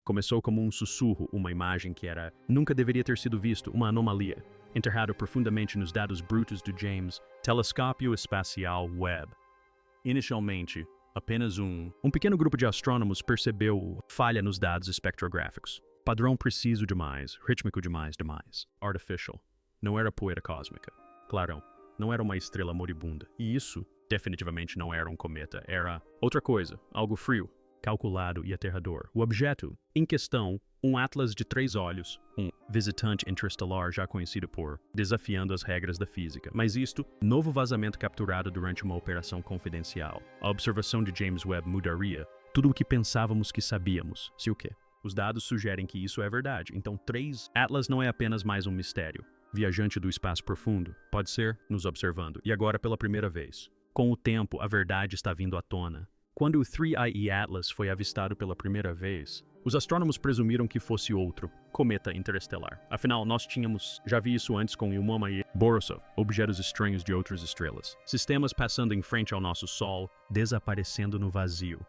Começou como um sussurro, uma imagem que nunca deveria ter sido visto, uma anomalia, enterrado profundamente nos dados brutos do James Telescópio Espacial Webb. Inicialmente, apenas um pequeno grupo de astrônomos percebeu falha nos dados espectrográficos. Padrão preciso demais, rítmico demais. Artificial. Não era poeira cósmica. Clarão. Não era uma estrela moribunda. E isso, definitivamente não era um cometa. Era outra coisa, algo frio, calculado e aterrador. O objeto em questão, um Atlas de 3 olhos, um visitante interestelar já conhecido por desafiando as regras da física. Mas isto, novo vazamento capturado durante uma operação confidencial. A observação de James Webb mudaria tudo o que pensávamos que sabíamos. Se o quê? Os dados sugerem que isso é verdade. Então 3 Atlas não é apenas mais um mistério. Viajante do espaço profundo, pode ser, nos observando. E agora pela primeira vez. Com o tempo, a verdade está vindo à tona. Quando o 3IE Atlas foi avistado pela primeira vez, os astrônomos presumiram que fosse outro cometa interestelar. Afinal, nós tínhamos já vi isso antes com Eumama e Borisov, objetos estranhos de outras estrelas. Sistemas passando em frente ao nosso Sol, desaparecendo no vazio.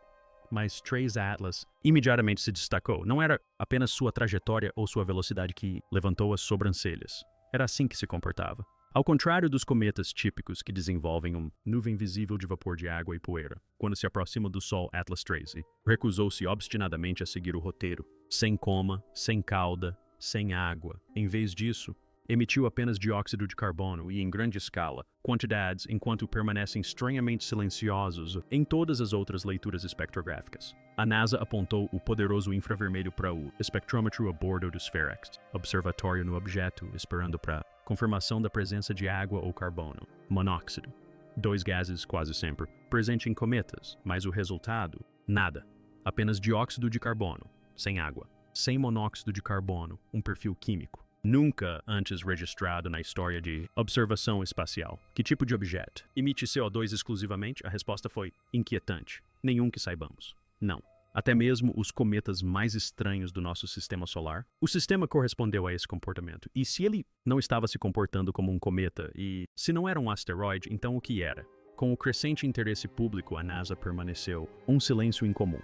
Mas 3 Atlas imediatamente se destacou. Não era apenas sua trajetória ou sua velocidade que levantou as sobrancelhas. Era assim que se comportava. Ao contrário dos cometas típicos que desenvolvem uma nuvem visível de vapor de água e poeira, quando se aproxima do Sol Atlas 3, recusou-se obstinadamente a seguir o roteiro, sem coma, sem cauda, sem água. Em vez disso, emitiu apenas dióxido de carbono e, em grande escala, quantidades enquanto permanecem estranhamente silenciosos em todas as outras leituras espectrográficas. A NASA apontou o poderoso infravermelho para o espectrômetro a bordo do SPHEREX, observatório no objeto, esperando para confirmação da presença de água ou carbono, monóxido. 2 gases quase sempre presente em cometas, mas o resultado? Nada. Apenas dióxido de carbono, sem água, sem monóxido de carbono, um perfil químico. Nunca antes registrado na história de observação espacial. Que tipo de objeto? Emite CO2 exclusivamente? A resposta foi inquietante. Nenhum que saibamos. Não. Até mesmo os cometas mais estranhos do nosso sistema solar. O sistema correspondeu a esse comportamento. E se ele não estava se comportando como um cometa e se não era um asteroide, então o que era? Com o crescente interesse público, a NASA permaneceu um silêncio incomum.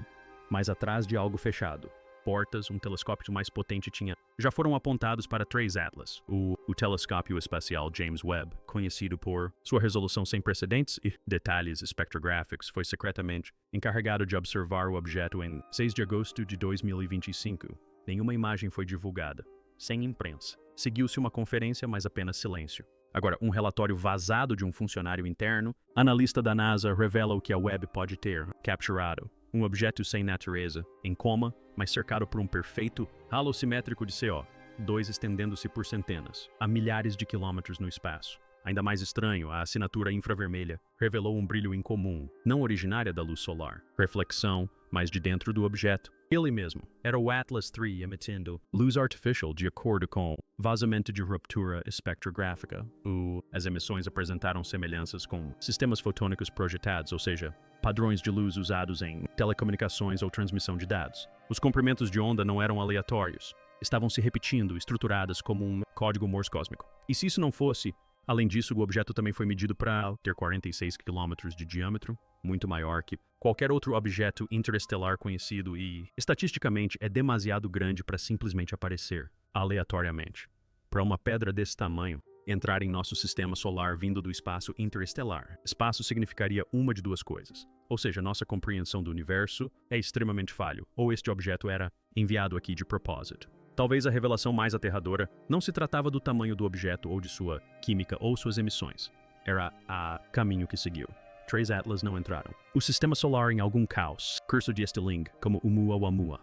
Mas atrás de algo fechado. Portas, um telescópio mais potente já foram apontados para 3 Atlas, o telescópio espacial James Webb, conhecido por sua resolução sem precedentes e detalhes espectrográficos, foi secretamente encarregado de observar o objeto em 6 de agosto de 2025. Nenhuma imagem foi divulgada, sem imprensa. Seguiu-se uma conferência, mas apenas silêncio. Agora, um relatório vazado de um funcionário interno, analista da NASA, revela o que a Webb pode ter capturado. Um objeto sem natureza, em coma, mas cercado por um perfeito halo simétrico de CO2 estendendo-se por centenas, a milhares de quilômetros no espaço. Ainda mais estranho, a assinatura infravermelha revelou um brilho incomum, não originária da luz solar. Reflexão, mas de dentro do objeto. Ele mesmo era o Atlas III emitindo luz artificial de acordo com vazamento de ruptura espectrográfica. As emissões apresentaram semelhanças com sistemas fotônicos projetados, ou seja, padrões de luz usados em telecomunicações ou transmissão de dados. Os comprimentos de onda não eram aleatórios. Estavam se repetindo, estruturadas como um código Morse cósmico. E se isso não fosse, além disso, o objeto também foi medido para ter 46 quilômetros de diâmetro, muito maior que qualquer outro objeto interestelar conhecido e, estatisticamente, é demasiado grande para simplesmente aparecer, aleatoriamente. Para uma pedra desse tamanho entrar em nosso sistema solar vindo do espaço interestelar, espaço significaria uma de duas coisas. Ou seja, nossa compreensão do universo é extremamente falho, ou este objeto era enviado aqui de propósito. Talvez a revelação mais aterradora não se tratava do tamanho do objeto ou de sua química ou suas emissões. Era o caminho que seguiu. 3 Atlas não entraram. O sistema solar em algum caos, curso de Stiling, como Oumuamua,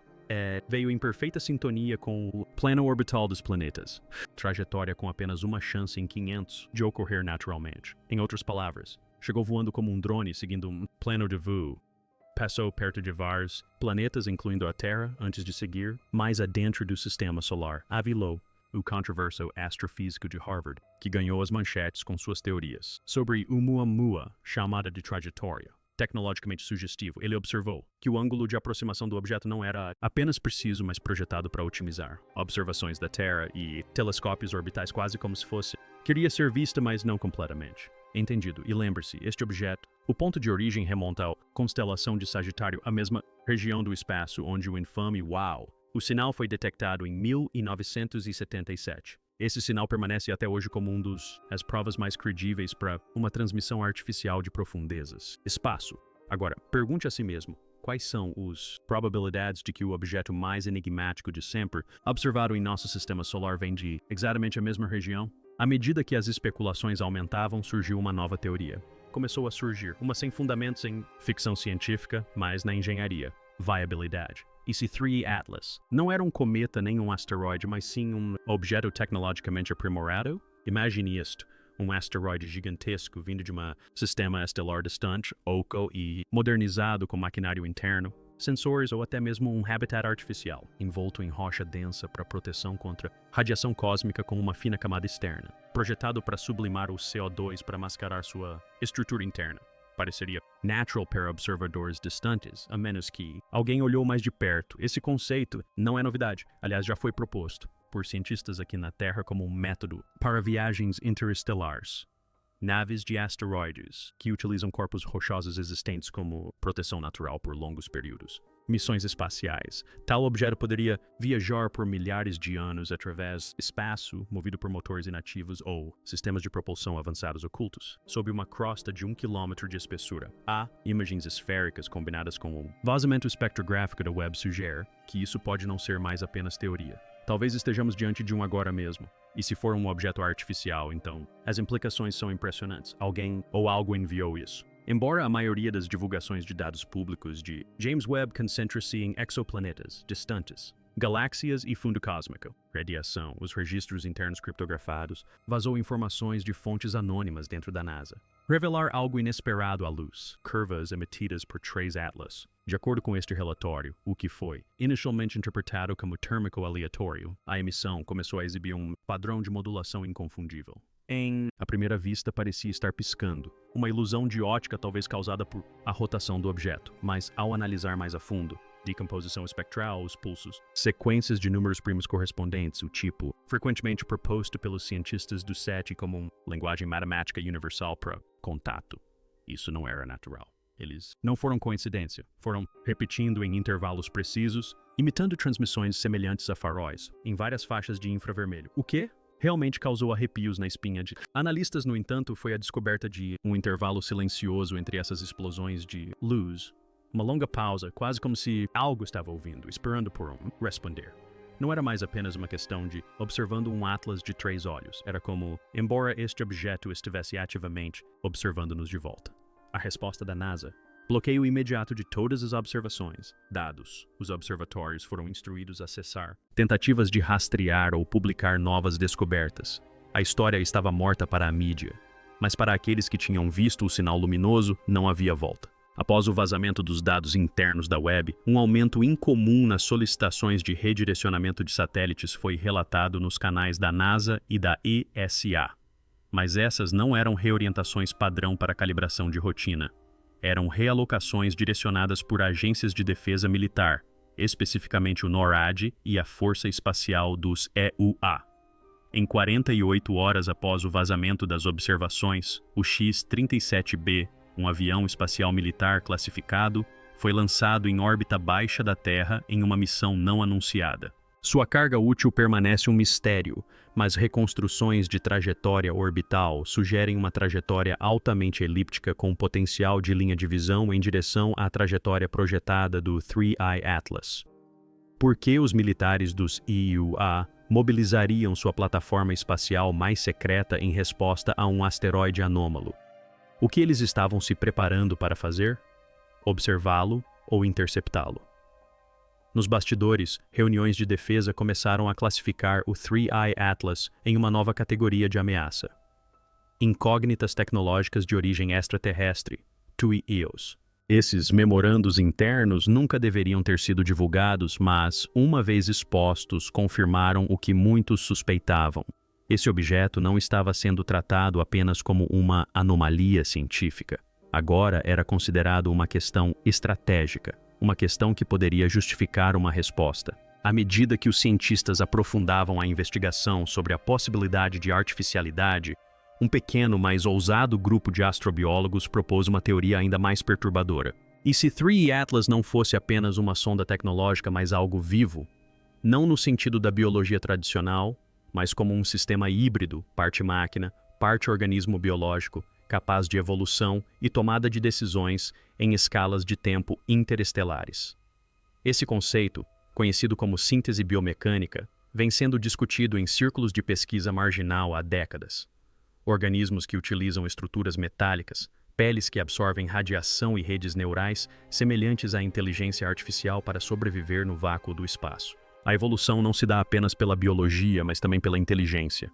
veio em perfeita sintonia com o plano orbital dos planetas. Trajetória com apenas uma chance em 500 de ocorrer naturalmente. Em outras palavras, chegou voando como um drone seguindo um plano de voo. Passou perto de vários planetas, incluindo a Terra, antes de seguir mais adentro do sistema solar. Avilou o controverso astrofísico de Harvard, que ganhou as manchetes com suas teorias sobre Oumuamua, chamada de trajetória. Tecnologicamente sugestivo, ele observou que o ângulo de aproximação do objeto não era apenas preciso, mas projetado para otimizar observações da Terra e telescópios orbitais quase como se fosse. Queria ser vista, mas não completamente. Entendido. E lembre-se, este objeto, o ponto de origem remonta à constelação de Sagitário, a mesma região do espaço onde o infame O sinal foi detectado em 1977. Esse sinal permanece até hoje como as provas mais credíveis para uma transmissão artificial de profundezas. Espaço. Agora, pergunte a si mesmo, quais são as probabilidades de que o objeto mais enigmático de sempre, observado em nosso sistema solar, vem de exatamente a mesma região? À medida que as especulações aumentavam, surgiu uma nova teoria. Começou a surgir uma sem fundamentos em ficção científica, mas na engenharia. Viabilidade. E se 3 Atlas não era um cometa nem um asteroide, mas sim um objeto tecnologicamente aprimorado? Imagine isto, um asteroide gigantesco vindo de um sistema estelar distante, oco e modernizado com maquinário interno, sensores ou até mesmo um habitat artificial, envolto em rocha densa para proteção contra radiação cósmica com uma fina camada externa, projetado para sublimar o CO2 para mascarar sua estrutura interna. Pareceria natural para observadores distantes, a menos que alguém olhou mais de perto. Esse conceito não é novidade, aliás, já foi proposto por cientistas aqui na Terra como um método para viagens interestelares. Naves de asteroides, que utilizam corpos rochosos existentes como proteção natural por longos períodos. Missões espaciais. Tal objeto poderia viajar por milhares de anos através do espaço, movido por motores inativos ou sistemas de propulsão avançados ocultos, sob uma crosta de 1 quilômetro de espessura. Há imagens esféricas combinadas com o vazamento espectrográfico da Webb sugerem que isso pode não ser mais apenas teoria. Talvez estejamos diante de um agora mesmo. E se for um objeto artificial, então, as implicações são impressionantes. Alguém ou algo enviou isso. Embora a maioria das divulgações de dados públicos de James Webb concentre-se em exoplanetas distantes, galáxias e fundo cósmico, radiação, os registros internos criptografados, vazou informações de fontes anônimas dentro da NASA. Revelar algo inesperado à luz, curvas emitidas por 3 Atlas. De acordo com este relatório, o que foi inicialmente interpretado como térmico aleatório, a emissão começou a exibir um padrão de modulação inconfundível. À primeira vista, parecia estar piscando, uma ilusão de ótica talvez causada por a rotação do objeto, mas ao analisar mais a fundo, decomposição espectral, os pulsos, sequências de números primos correspondentes, o tipo, frequentemente proposto pelos cientistas do SETI como uma linguagem matemática universal para contato. Isso não era natural. Eles não foram coincidência, foram repetindo em intervalos precisos, imitando transmissões semelhantes a faróis, em várias faixas de infravermelho. O quê? Realmente causou arrepios na espinha de analistas. No entanto, foi a descoberta de um intervalo silencioso entre essas explosões de luz. Uma longa pausa, quase como se algo estava ouvindo, esperando por responder. Não era mais apenas uma questão de observando um atlas de 3 olhos. Era como, embora este objeto estivesse ativamente observando-nos de volta. A resposta da NASA. Bloqueio imediato de todas as observações, dados. Os observatórios foram instruídos a cessar tentativas de rastrear ou publicar novas descobertas. A história estava morta para a mídia, mas para aqueles que tinham visto o sinal luminoso, não havia volta. Após o vazamento dos dados internos da Webb, um aumento incomum nas solicitações de redirecionamento de satélites foi relatado nos canais da NASA e da ESA. Mas essas não eram reorientações padrão para calibração de rotina. Eram realocações direcionadas por agências de defesa militar, especificamente o NORAD e a Força Espacial dos EUA. Em 48 horas após o vazamento das observações, o X-37B, um avião espacial militar classificado, foi lançado em órbita baixa da Terra em uma missão não anunciada. Sua carga útil permanece um mistério, mas reconstruções de trajetória orbital sugerem uma trajetória altamente elíptica com potencial de linha de visão em direção à trajetória projetada do 3I Atlas. Por que os militares dos EUA mobilizariam sua plataforma espacial mais secreta em resposta a um asteroide anômalo? O que eles estavam se preparando para fazer? Observá-lo ou interceptá-lo? Nos bastidores, reuniões de defesa começaram a classificar o 3I Atlas em uma nova categoria de ameaça. Incógnitas tecnológicas de origem extraterrestre, TUI-EOS. Esses memorandos internos nunca deveriam ter sido divulgados, mas, uma vez expostos, confirmaram o que muitos suspeitavam. Esse objeto não estava sendo tratado apenas como uma anomalia científica. Agora era considerado uma questão estratégica. Uma questão que poderia justificar uma resposta. À medida que os cientistas aprofundavam a investigação sobre a possibilidade de artificialidade, um pequeno, mas ousado grupo de astrobiólogos propôs uma teoria ainda mais perturbadora. E se 3 Atlas não fosse apenas uma sonda tecnológica, mas algo vivo? não no sentido da biologia tradicional, mas como um sistema híbrido, parte máquina, parte organismo biológico, capaz de evolução e tomada de decisões em escalas de tempo interestelares. Esse conceito, conhecido como síntese biomecânica, vem sendo discutido em círculos de pesquisa marginal há décadas. Organismos que utilizam estruturas metálicas, peles que absorvem radiação e redes neurais semelhantes à inteligência artificial para sobreviver no vácuo do espaço. A evolução não se dá apenas pela biologia, mas também pela inteligência.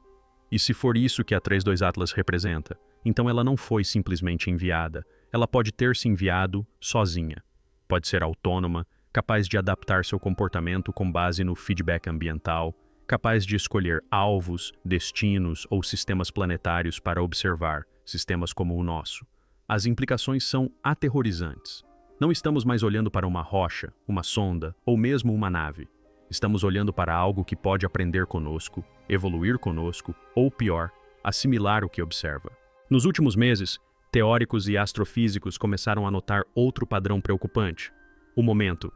E se for isso que a 32 Atlas representa, então ela não foi simplesmente enviada, ela pode ter se enviado sozinha. Pode ser autônoma, capaz de adaptar seu comportamento com base no feedback ambiental, capaz de escolher alvos, destinos ou sistemas planetários para observar, sistemas como o nosso. As implicações são aterrorizantes. Não estamos mais olhando para uma rocha, uma sonda ou mesmo uma nave. Estamos olhando para algo que pode aprender conosco, evoluir conosco ou, pior, assimilar o que observa. Nos últimos meses, teóricos e astrofísicos começaram a notar outro padrão preocupante. O momento.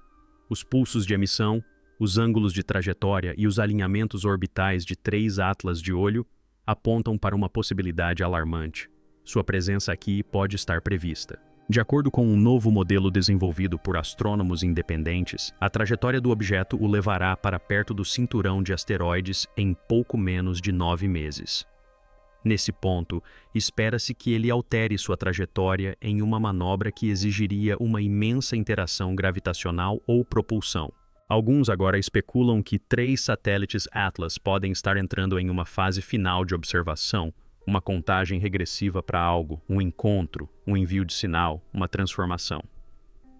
Os pulsos de emissão, os ângulos de trajetória e os alinhamentos orbitais de 3 Atlas de olho apontam para uma possibilidade alarmante. Sua presença aqui pode estar prevista. De acordo com um novo modelo desenvolvido por astrônomos independentes, a trajetória do objeto o levará para perto do cinturão de asteroides em pouco menos de 9 meses. Nesse ponto, espera-se que ele altere sua trajetória em uma manobra que exigiria uma imensa interação gravitacional ou propulsão. Alguns agora especulam que 3 satélites Atlas podem estar entrando em uma fase final de observação, uma contagem regressiva para algo, um encontro, um envio de sinal, uma transformação.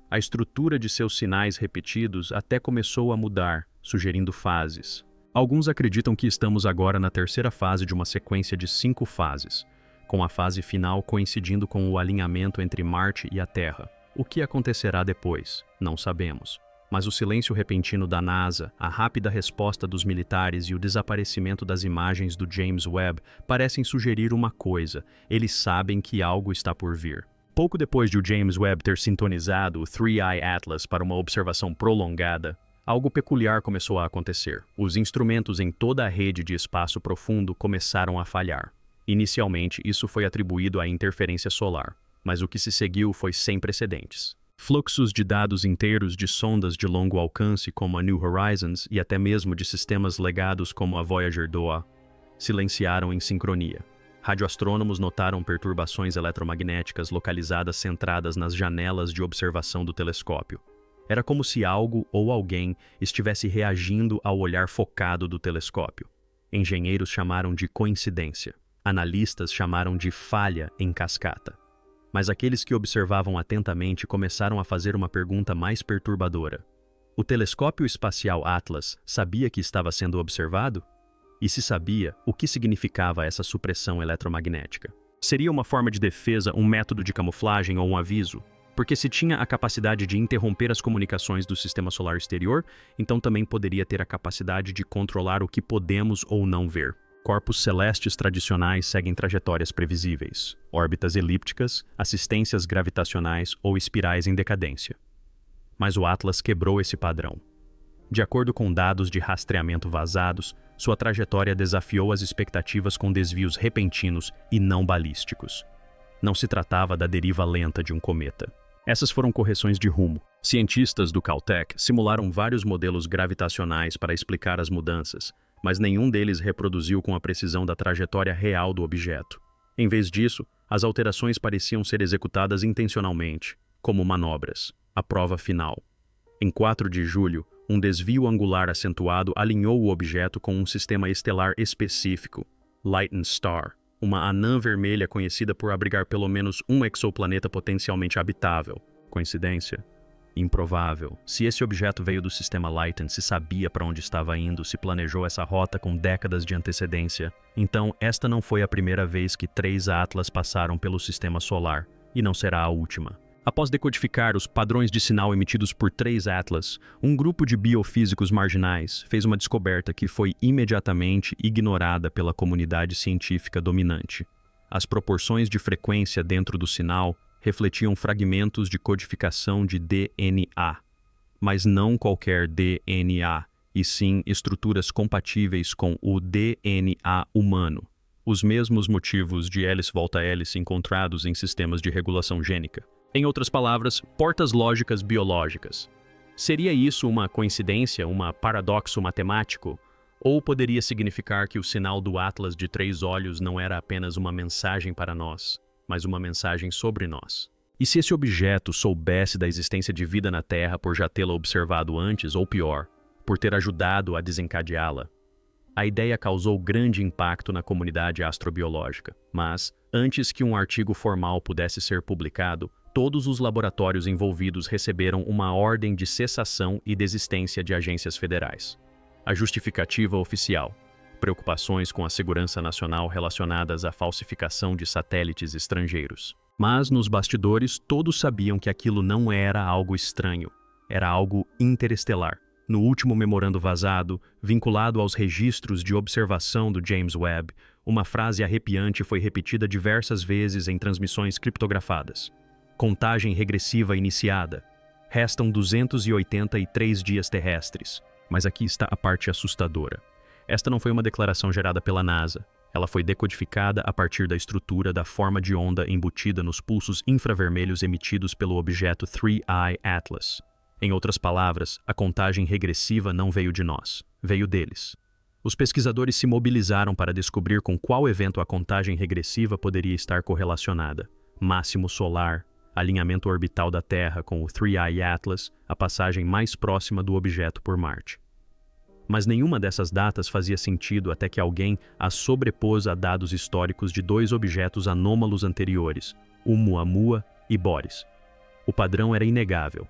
A estrutura de seus sinais repetidos até começou a mudar, sugerindo fases. Alguns acreditam que estamos agora na terceira fase de uma sequência de 5 fases, com a fase final coincidindo com o alinhamento entre Marte e a Terra. O que acontecerá depois? Não sabemos. Mas o silêncio repentino da NASA, a rápida resposta dos militares e o desaparecimento das imagens do James Webb parecem sugerir uma coisa: eles sabem que algo está por vir. Pouco depois de o James Webb ter sintonizado o 3i Atlas para uma observação prolongada, algo peculiar começou a acontecer. Os instrumentos em toda a rede de espaço profundo começaram a falhar. Inicialmente, isso foi atribuído à interferência solar, mas o que se seguiu foi sem precedentes. Fluxos de dados inteiros de sondas de longo alcance como a New Horizons e até mesmo de sistemas legados como a Voyager 2 silenciaram em sincronia. Radioastrônomos notaram perturbações eletromagnéticas localizadas centradas nas janelas de observação do telescópio. Era como se algo ou alguém estivesse reagindo ao olhar focado do telescópio. Engenheiros chamaram de coincidência. Analistas chamaram de falha em cascata. Mas aqueles que observavam atentamente começaram a fazer uma pergunta mais perturbadora. O telescópio espacial Atlas sabia que estava sendo observado? E se sabia, o que significava essa supressão eletromagnética? Seria uma forma de defesa, um método de camuflagem ou um aviso? Porque se tinha a capacidade de interromper as comunicações do sistema solar exterior, então também poderia ter a capacidade de controlar o que podemos ou não ver. Corpos celestes tradicionais seguem trajetórias previsíveis, órbitas elípticas, assistências gravitacionais ou espirais em decadência. Mas o Atlas quebrou esse padrão. De acordo com dados de rastreamento vazados, sua trajetória desafiou as expectativas com desvios repentinos e não balísticos. Não se tratava da deriva lenta de um cometa. Essas foram correções de rumo. Cientistas do Caltech simularam vários modelos gravitacionais para explicar as mudanças, mas nenhum deles reproduziu com a precisão da trajetória real do objeto. Em vez disso, as alterações pareciam ser executadas intencionalmente, como manobras. A prova final. Em 4 de julho, um desvio angular acentuado alinhou o objeto com um sistema estelar específico, Lytton Star, uma anã vermelha conhecida por abrigar pelo menos um exoplaneta potencialmente habitável. Coincidência? Improvável. Se esse objeto veio do sistema Lytton, se sabia para onde estava indo, se planejou essa rota com décadas de antecedência, então esta não foi a primeira vez que 3 Atlas passaram pelo sistema solar, e não será a última. Após decodificar os padrões de sinal emitidos por 3 Atlas, um grupo de biofísicos marginais fez uma descoberta que foi imediatamente ignorada pela comunidade científica dominante. As proporções de frequência dentro do sinal refletiam fragmentos de codificação de DNA, mas não qualquer DNA, e sim estruturas compatíveis com o DNA humano, os mesmos motivos de hélice-volta-hélice encontrados em sistemas de regulação gênica. Em outras palavras, portas lógicas biológicas. Seria isso uma coincidência, um paradoxo matemático? Ou poderia significar que o sinal do Atlas de 3 olhos não era apenas uma mensagem para nós, mas uma mensagem sobre nós? E se esse objeto soubesse da existência de vida na Terra por já tê-la observado antes, ou pior, por ter ajudado a desencadeá-la? A ideia causou grande impacto na comunidade astrobiológica, mas, antes que um artigo formal pudesse ser publicado, todos os laboratórios envolvidos receberam uma ordem de cessação e desistência de agências federais. A justificativa oficial: preocupações com a segurança nacional relacionadas à falsificação de satélites estrangeiros. Mas, nos bastidores, todos sabiam que aquilo não era algo estranho, era algo interestelar. No último memorando vazado, vinculado aos registros de observação do James Webb, uma frase arrepiante foi repetida diversas vezes em transmissões criptografadas. Contagem regressiva iniciada. Restam 283 dias terrestres. Mas aqui está a parte assustadora. Esta não foi uma declaração gerada pela NASA. Ela foi decodificada a partir da estrutura da forma de onda embutida nos pulsos infravermelhos emitidos pelo objeto 3I Atlas. Em outras palavras, a contagem regressiva não veio de nós, veio deles. Os pesquisadores se mobilizaram para descobrir com qual evento a contagem regressiva poderia estar correlacionada. Máximo solar, alinhamento orbital da Terra com o 3I Atlas, a passagem mais próxima do objeto por Marte. Mas nenhuma dessas datas fazia sentido até que alguém as sobrepôs a dados históricos de 2 objetos anômalos anteriores, Oumuamua e Boris. O padrão era inegável.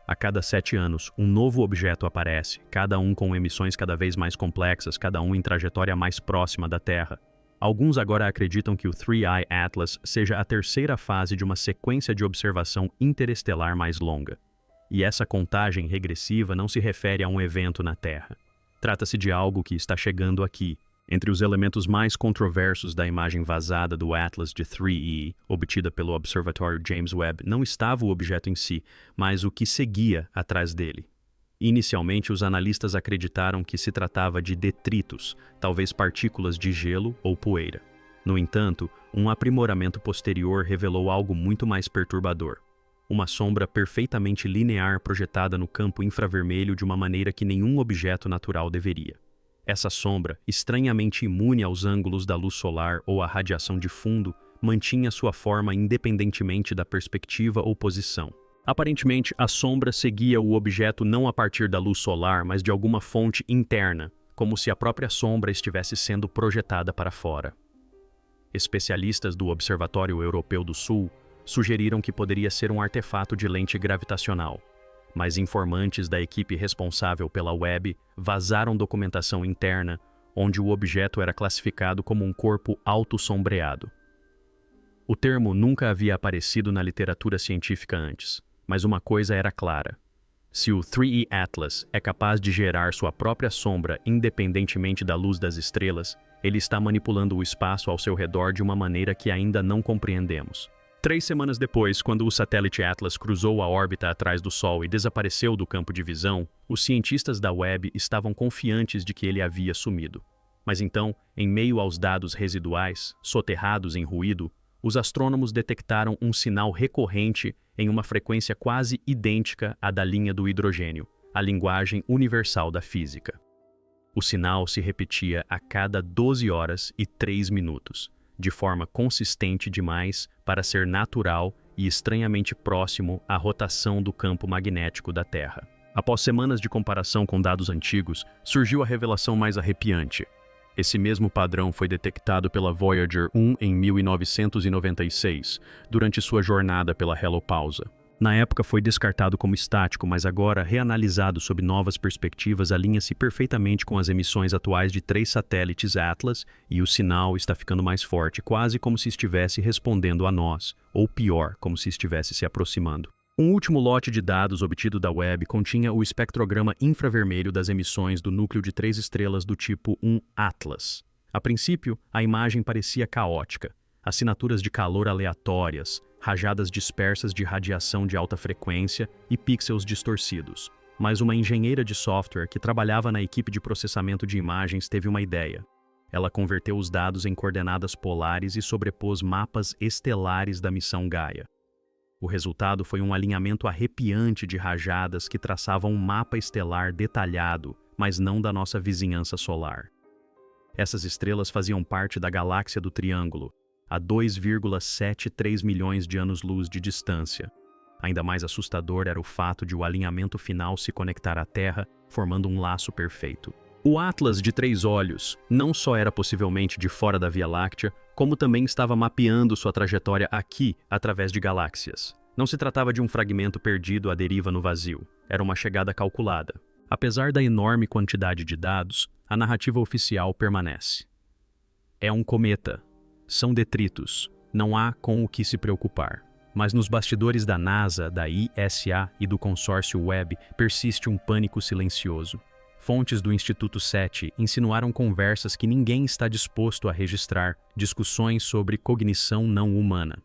A cada 7 anos, um novo objeto aparece, cada um com emissões cada vez mais complexas, cada um em trajetória mais próxima da Terra. Alguns agora acreditam que o 3I Atlas seja a terceira fase de uma sequência de observação interestelar mais longa. E essa contagem regressiva não se refere a um evento na Terra. Trata-se de algo que está chegando aqui. Entre os elementos mais controversos da imagem vazada do Atlas de 3E, obtida pelo Observatório James Webb, não estava o objeto em si, mas o que seguia atrás dele. Inicialmente, os analistas acreditaram que se tratava de detritos, talvez partículas de gelo ou poeira. No entanto, um aprimoramento posterior revelou algo muito mais perturbador. Uma sombra perfeitamente linear projetada no campo infravermelho de uma maneira que nenhum objeto natural deveria. Essa sombra, estranhamente imune aos ângulos da luz solar ou à radiação de fundo, mantinha sua forma independentemente da perspectiva ou posição. Aparentemente, a sombra seguia o objeto não a partir da luz solar, mas de alguma fonte interna, como se a própria sombra estivesse sendo projetada para fora. Especialistas do Observatório Europeu do Sul sugeriram que poderia ser um artefato de lente gravitacional, mas informantes da equipe responsável pela Webb vazaram documentação interna onde o objeto era classificado como um corpo autossombreado. O termo nunca havia aparecido na literatura científica antes, mas uma coisa era clara. Se o 3E Atlas é capaz de gerar sua própria sombra independentemente da luz das estrelas, ele está manipulando o espaço ao seu redor de uma maneira que ainda não compreendemos. 3 semanas depois, quando o satélite Atlas cruzou a órbita atrás do Sol e desapareceu do campo de visão, os cientistas da Webb estavam confiantes de que ele havia sumido. Mas então, em meio aos dados residuais, soterrados em ruído, os astrônomos detectaram um sinal recorrente em uma frequência quase idêntica à da linha do hidrogênio, a linguagem universal da física. O sinal se repetia a cada 12 horas e 3 minutos, de forma consistente demais para ser natural e estranhamente próximo à rotação do campo magnético da Terra. Após semanas de comparação com dados antigos, surgiu a revelação mais arrepiante. Esse mesmo padrão foi detectado pela Voyager 1 em 1996, durante sua jornada pela helopausa. Na época foi descartado como estático, mas agora, reanalisado sob novas perspectivas, alinha-se perfeitamente com as emissões atuais de 3 satélites Atlas e o sinal está ficando mais forte, quase como se estivesse respondendo a nós, ou pior, como se estivesse se aproximando. Um último lote de dados obtido da Webb continha o espectrograma infravermelho das emissões do núcleo de 3 estrelas do tipo 1 Atlas. A princípio, a imagem parecia caótica. Assinaturas de calor aleatórias, rajadas dispersas de radiação de alta frequência e pixels distorcidos. mas uma engenheira de software que trabalhava na equipe de processamento de imagens teve uma ideia. Ela converteu os dados em coordenadas polares e sobrepôs mapas estelares da missão Gaia. O resultado foi um alinhamento arrepiante de rajadas que traçavam um mapa estelar detalhado, mas não da nossa vizinhança solar. Essas estrelas faziam parte da galáxia do Triângulo, a 2,73 milhões de anos-luz de distância. Ainda mais assustador era o fato de o alinhamento final se conectar à Terra, formando um laço perfeito. O Atlas de 3 olhos não só era possivelmente de fora da Via Láctea, como também estava mapeando sua trajetória aqui através de galáxias. Não se tratava de um fragmento perdido à deriva no vazio, era uma chegada calculada. Apesar da enorme quantidade de dados, a narrativa oficial permanece. É um cometa. São detritos. Não há com o que se preocupar. Mas nos bastidores da NASA, da ESA e do consórcio Webb persiste um pânico silencioso. Fontes do Instituto SETI insinuaram conversas que ninguém está disposto a registrar, discussões sobre cognição não humana.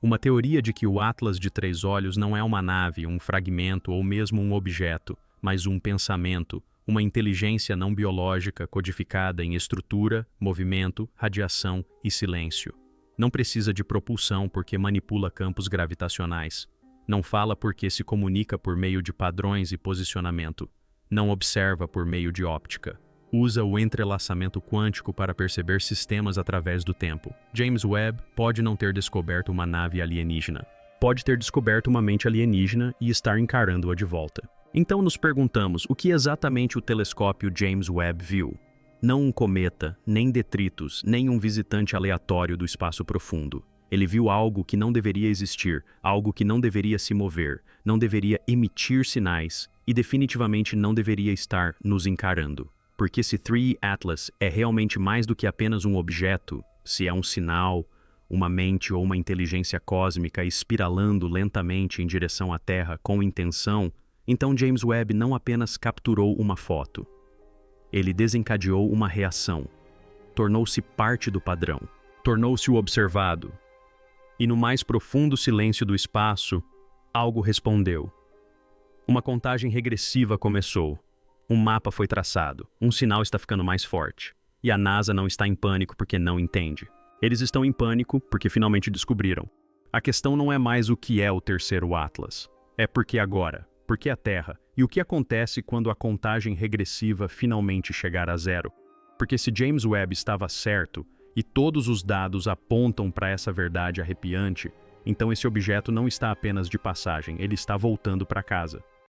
Uma teoria de que o Atlas de 3 olhos não é uma nave, um fragmento ou mesmo um objeto, mas um pensamento, uma inteligência não biológica codificada em estrutura, movimento, radiação e silêncio. Não precisa de propulsão porque manipula campos gravitacionais. Não fala porque se comunica por meio de padrões e posicionamento. Não observa por meio de óptica. Usa o entrelaçamento quântico para perceber sistemas através do tempo. James Webb pode não ter descoberto uma nave alienígena. Pode ter descoberto uma mente alienígena e estar encarando-a de volta. Então nos perguntamos o que exatamente o telescópio James Webb viu. Não um cometa, nem detritos, nem um visitante aleatório do espaço profundo. Ele viu algo que não deveria existir, algo que não deveria se mover, não deveria emitir sinais e definitivamente não deveria estar nos encarando. Porque se 3 Atlas é realmente mais do que apenas um objeto, se é um sinal, uma mente ou uma inteligência cósmica espiralando lentamente em direção à Terra com intenção, então James Webb não apenas capturou uma foto. Ele desencadeou uma reação. Tornou-se parte do padrão. Tornou-se o observado. E no mais profundo silêncio do espaço, algo respondeu. Uma contagem regressiva começou. Um mapa foi traçado. Um sinal está ficando mais forte. E a NASA não está em pânico porque não entende. Eles estão em pânico porque finalmente descobriram. A questão não é mais o que é o terceiro Atlas. É por que agora? Por que a Terra? E o que acontece quando a contagem regressiva finalmente chegar a 0? Porque se James Webb estava certo e todos os dados apontam para essa verdade arrepiante, então esse objeto não está apenas de passagem, ele está voltando para casa.